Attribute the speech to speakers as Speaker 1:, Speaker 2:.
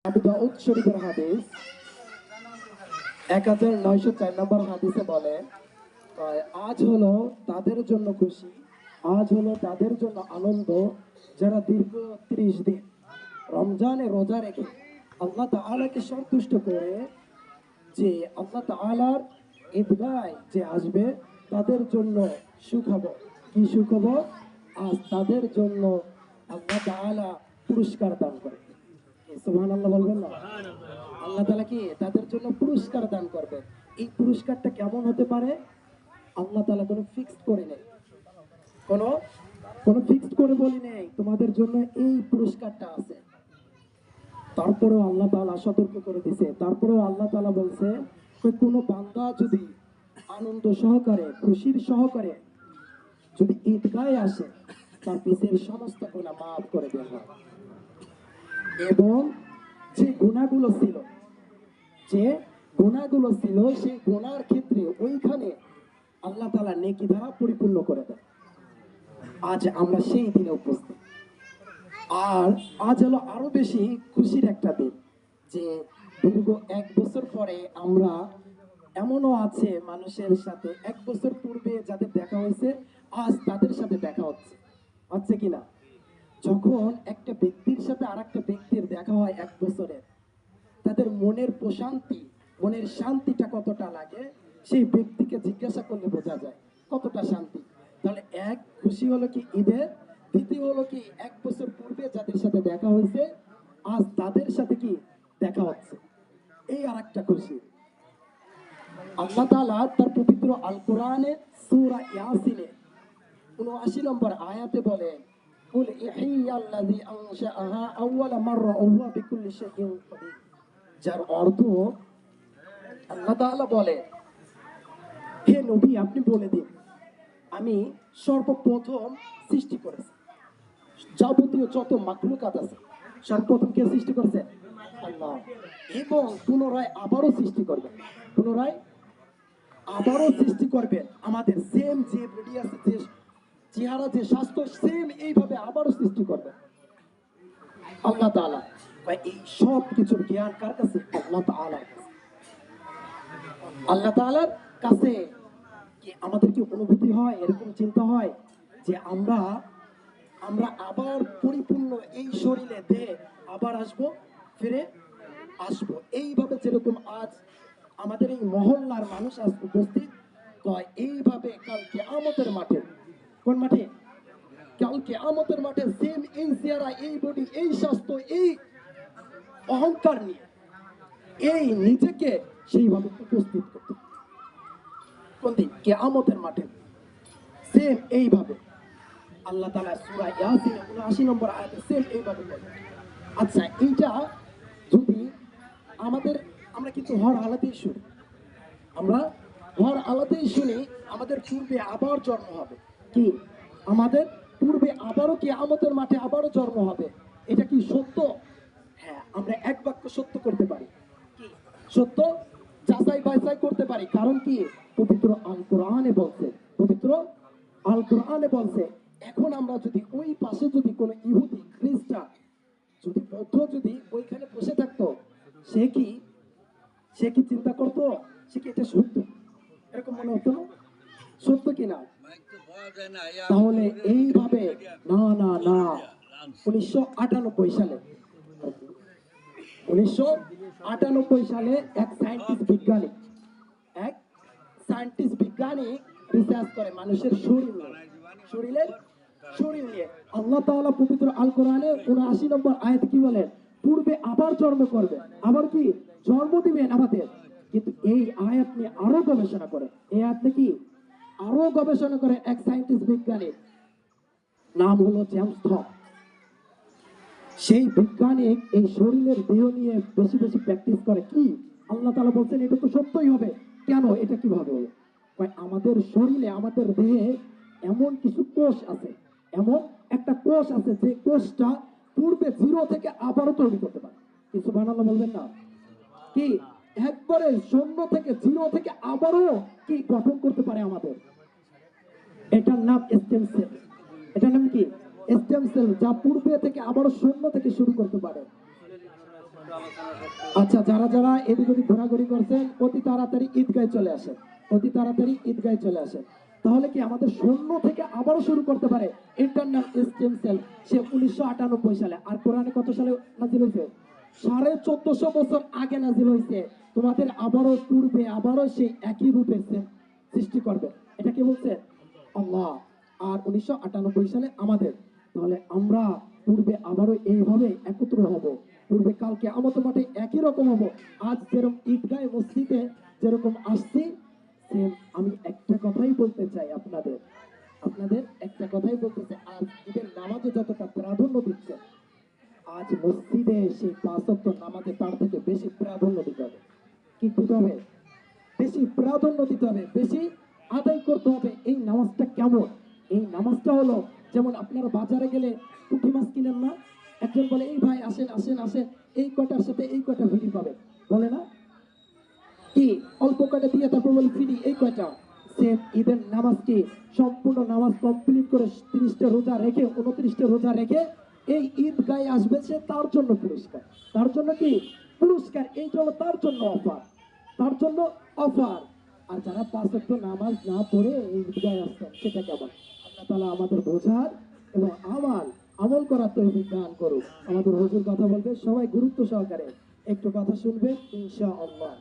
Speaker 1: আবু দাউদ শরীফের হাদিস 1904 নম্বর হাদিসে বলে, আজ হলো তাদের জন্য খুশি, আজ হলো তাদের জন্য আনন্দ যারা দীর্ঘ 30 দিন রমজানে রোজা রেখে আল্লাহ তাআলাকে সন্তুষ্ট করে যে আল্লাহ তাআলার ঈদগায় যে আসবে তাদের জন্য সুখবর। কি সুখবর? আজ তাদের জন্য আল্লাহ তাআলা পুরস্কার দান করে। সুবহানাল্লাহ বলবেন না? আল্লাহ তাআলা কি তাদের জন্য পুরস্কার দান করবে। এই পুরস্কারটা কেমন হতে পারে? আল্লাহ তাআলা কোনো ফিক্সড করে নেই, কোনো কোনো ফিক্সড করে বলি নেই তোমাদের জন্য এই পুরস্কারটা আছে। তারপরেও আল্লাহ তাআলা সতর্ক করে দিয়েছে, তারপরেও আল্লাহ তাআলা বলছে কোনো বান্দা যদি আনন্দ সহকারে খুশির সহকারে যদি ঈদগাহে আসে তার পিছের সমস্ত গুনাহ মাফ করে দেওয়া হয়। এবং যে গুনাহগুলো ছিল যে গুনাহগুলো ছিল সেই গুনার ক্ষেত্রে ওইখানে আল্লাহ তাআলা নেকি দ্বারা পরিপূর্ণ করে দেয়। আজ আমরা সেই দিনে উপস্থিত। আর আজ হলো আরো বেশি খুশির একটা দিন যে দীর্ঘ 1 বছর পরে আমরা এমনও আছে মানুষের সাথে 1 বছর পূর্বে যাদের দেখা হয়েছে আজ তাদের সাথে দেখা হচ্ছে, হচ্ছে কিনা? যখন একটা ব্যক্তির সাথে আর একটা ব্যক্তির দেখা হয় 1 বছরে, তাদের মনের প্রশান্তি, মনের শান্তিটা কতটা লাগে সেই ব্যক্তিকে জিজ্ঞাসা করলে বোঝা যায় কতটা শান্তি। তাহলে এক খুশি হলো কি ঈদের, দ্বিতীয় হলো কি 1 বছর পূর্বে যাদের সাথে দেখা হয়েছে আজ তাদের সাথে কি দেখা হচ্ছে, এই আর একটা খুশি। আল্লাহ তাআলা তার পবিত্র আল কোরআনে সূরা ইয়াসিনে 79 নম্বর আয়াতে বলেন, কুল ইহিয়াল্লাযী আনশাআহা আউওয়ালা মাররা ওয়া হুয়া বিকুল্লি শাইইন কাদির। যার অর্থ আল্লাহ তাআলা বলে, হে নবী আপনি বলে দিন আমি সর্বপ্রথম সৃষ্টি করেছি যাবতীয় যত মাখলুকাত আছে সর্বপ্রথম কে সৃষ্টি করেছে? আল্লাহ। এবং পুনরায় আবারও সৃষ্টি করবেন, পুনরায় আবারও সৃষ্টি করবেন। আমাদের সেম যে বডি আছে, যে চেহারা, যে স্বাস্থ্য সেম এইভাবে আবারও সৃষ্টি করবেন আল্লাহ তাআলা। এই সব কিছুর জ্ঞান কার কাছে? আল্লাহ তাআলার কাছে। আল্লাহ তাআলার কাছে কি আমাদের কি অনুভূতি হয়, এরকম চিন্তা হয় যে আমরা আমরা আবার পরিপূর্ণ এই শরীরে দেহে আবার আসবো, ফিরে আসবো? এইভাবে যেরকম আজ আমাদের এই মহল্লার মানুষ আজ উপস্থিত, তো এইভাবে কাল কিয়ামতের মাঠে, কোন মাঠে? কাল কিয়ামতের মাঠে সেম এই চেহারা, এই বডি, এই স্বাস্থ্য, এই অহংকার নিয়ে এই নিজেকে সেইভাবে উপস্থিত করতে কোন দিন? কিয়ামতের মাঠে সেম এইভাবে আল্লাহ তাআলা সূরা ইয়াসিন 79 নম্বর আয়াতে সেম এইভাবে বলে। আচ্ছা, এইটা যদি আমাদের, আমরা কিন্তু হর হালাতেই শুনি, আমরা হর আলাতেই শুনি আমাদের পূর্বে আবার জন্ম হবে। কি আমাদের পূর্বে আবারও কিয়ামতের মাঠে আবারও জন্ম হবে? এটা কি সত্য? হ্যাঁ, আমরা এক বাক্য সত্য করতে পারি। কি সত্য? যাচাই বাছাই করতে পারি। কারণ কি পবিত্র আল কোরআনে বলছে, পবিত্র আল কোরআনে বলছে। এখন আমরা যদি ওই পাশে যদি কোনো ইহুদি, খ্রিস্টান, যদি বৌদ্ধ যদি ওইখানে বসে থাকতো, সে কি চিন্তা করতো সে কি এটা সত্য? এরকম মনে হতো না? সত্য কিনা? তাহলে এইভাবে না না না 1998 সালে 1998 সালে এক সায়েন্টিস্ট বিজ্ঞানী রিসার্চ করে মানুষের শরীর নিয়ে। আল্লাহ তাআলা পবিত্র আল কোরআনে 79 নম্বর আয়াতে কি বলেন? পূর্বে আবার জন্ম করবে, আবার কি জন্ম দিবেন আমাদের। কিন্তু এই আয়াত নিয়ে আরো গবেষণা করে, এই আয়াত কি আরো গবেষণা করে এক সায়েন্টিস্ট বিজ্ঞানী, নাম হলো জেমস থম। সেই বৈজ্ঞানিক এই শরীরের দেহ নিয়ে বেশি বেশি প্র্যাকটিস করে। কি আল্লাহ তাআলা বলছেন এটা তো সত্যই হবে। কেন? এটা কিভাবে হবে? আমাদের শরীরে, আমাদের দেহে এমন কিছু কোষ আছে, এমন একটা কোষ আছে যে কোষটা পূর্বে জিরো থেকে আবারও তৈরি করতে পারে। কি সুবহানাল্লাহ বলবেন না? কি একবারে শূন্য থেকে, জিরো থেকে আবারও কি গঠন করতে পারে আমাদের। এটার নাম স্টেম সেল। এটার নাম কি? স্টেম সেল, যা পূর্বে থেকে আবারও শূন্য থেকে শুরু করতে পারে। আচ্ছা, যারা যারা এদিক ওদিক ঘোরাঘুরি করছেন অতি তাড়াতাড়ি ঈদগায় চলে আসেন, অতি তাড়াতাড়ি ঈদগায় চলে আসেন। তাহলে কি আমাদের শূন্য থেকে আবারও শুরু করতে পারে ইন্টারনাল স্টেম সেল। সে 1998 সালে, আর কোরআনে কত সালে নাজিল হয়েছে? 1450 বছর আগে নাজিল হয়েছে। তোমাদের আবারও পূর্বে আবারও সেই একই রূপের সেল সৃষ্টি করবে। এটা কি বলছে? আল্লাহ। আর 1998 সালে আমাদের। তাহলে আমরা পূর্বে আবারও এইভাবে একত্র হব, পূর্বে কালকে আমাদের মাঠে একই রকম হব। আজ যেরকম ঈদগাহ মসজিদে যেরকম আসছি, সেম আমি একটা কথাই বলতে চাই আপনাদের, আপনাদের একটা কথাই বলতে চাই, আজ ঈদের নামাজে যতটা প্রাধান্য দিচ্ছে, আজ মসজিদে এসে 5 ওয়াক্ত নামাজে তার থেকে বেশি প্রাধান্য দিতে হবে। কি দিতে হবে? বেশি প্রাধান্য দিতে হবে, বেশি আদায় করতে হবে। এই নামাজটা কেমন? এই নামাজটা হলো যেমন আপনারা বাজারে গেলে পুঁটি মাছ কিনেন না, একজন বলে এই ভাই আসেন আসেন আসেন, এই কটার সাথে এই কটা ফ্রি পাবে, বলে না? কি অল্প কটা দিয়ে তারপর বলে ফ্রি এই কয়টা। সেম ঈদের নামাজটি সম্পূর্ণ নামাজ কমপ্লিট করে 30টা রোজা রেখে 29টা রোজা রেখে এই ঈদ গায়ে আসবে, সে তার জন্য পুরস্কার, তার জন্য কি পুরস্কার, এই জন্য তার জন্য অফার, তার জন্য অফার। আর যারা 5 ওয়াক্ত নামাজ না পড়ে এই ঈদগায় আসতেন, সেটা কেমন? আল্লাহ তাআলা আমাদের বোঝার এবং আমল করার তৌফিক দান করুক। আমাদের হুজুর কথা বলবে, সবাই গুরুত্ব সহকারে একটু কথা শুনবেন ইনশাআল্লাহ।